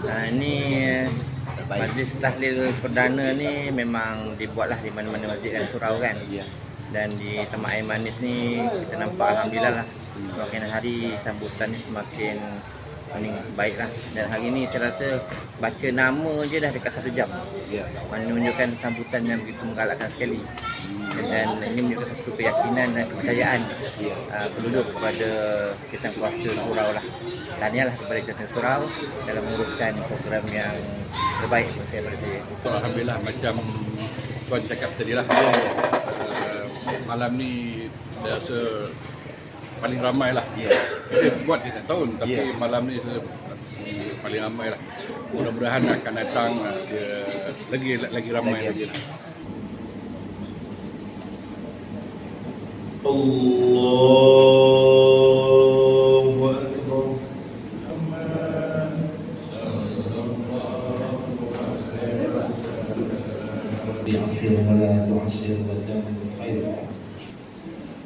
Ini majlis tahlil perdana ni memang dibuatlah di mana-mana masjid dan surau kan. Dan di Taman Air Manis ni kita nampak alhamdulillah lah, semakin hari sambutan ni semakin baiklah. Dan hari ni saya rasa baca nama je dah dekat 1 jam. Menunjukkan sambutan yang begitu menggalakkan sekali. Dan ini menunjukkan satu keyakinan dan kepercayaan penduduk kepada kita kuasa surau lah. Tahniahlah kepada kita surau dalam menguruskan program yang terbaik untuk saya pada saya. Alhamdulillah, macam tuan cakap tadi lah, malam ni saya rasa paling ramai lah. Dia buat dia tak tahun, tapi malam ni paling ramai lah. Mudah-mudahan akan datang lagi ramai lagi lah. Allahu Akbar.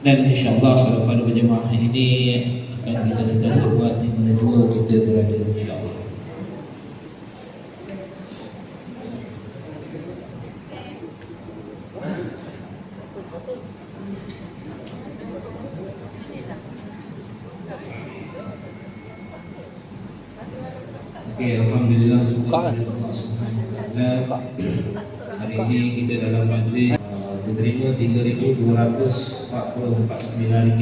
Dan insyaAllah salat fardu berjemaah ini akan kita sentiasa buat di mana dua kita berada, insyaAllah. Okey, alhamdulillah syukur Allah Subhanahu wa taala. Hari ini kita dalam majlis diterima RM3,249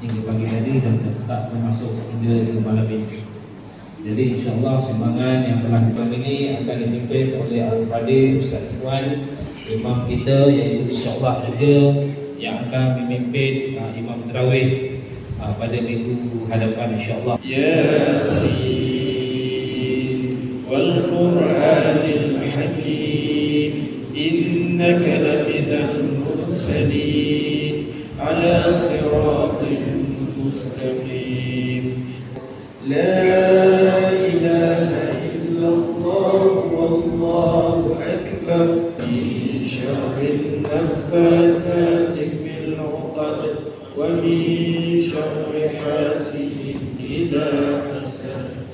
hingga pagi tadi dan tetap termasuk hingga malam ini. Jadi insyaAllah sumbangan yang telah dibangun ini akan dipimpin oleh Al-Fadhil Ustaz Ikhwan, imam kita, iaitu insyaAllah juga yang akan memimpin imam tarawih pada minggu hadapan insyaAllah. Yasin wal Qur'anil Hakim, innaka laminal mursalin ala siratin mustaqim. La ilaha illallah wallahu akbar. Min syarril naffathati fil 'uqad wa min syarri hasidin idza hasad.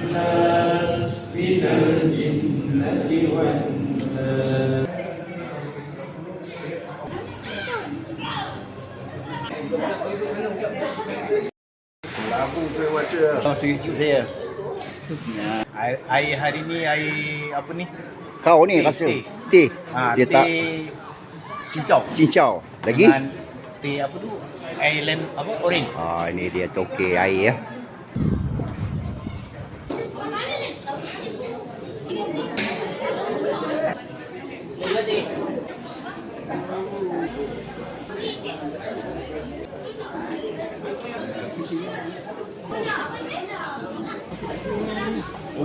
Nas minal jinnati wan nas. Labu tu baca. Sejuk saya. Air hari ni air apa ni? Kau ni rasa teh. Dia tak cincau. cincau. Lagi? Dengan teh apa tu? Air lem apa? Orange. Ini dia toke air ya.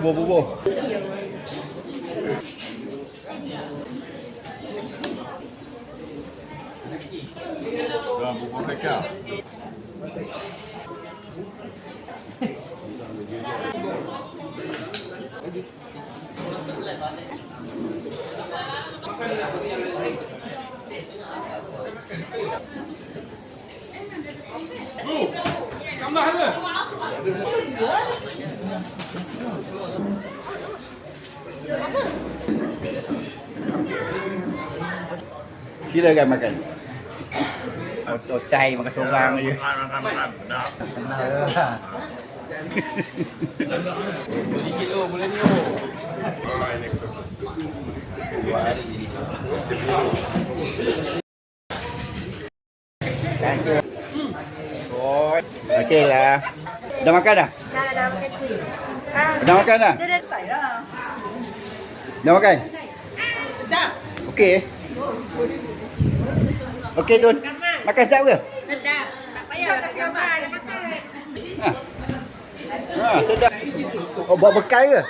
Bubur. Dalam bubur kacang. Silakan makan. Cai makan seorang je. Makan. Dah. Beli kilo boleh ni. Okey lah. Dah makan dah? Dah makan kuih. Dah makan dah? Dah dapat dah. Dah makan? Sedap. Okey. Okey Tun. Makan sedap ke? Sedap. Tak payah tak sabar dia makan. Sedap. Oh, buat bekal ke?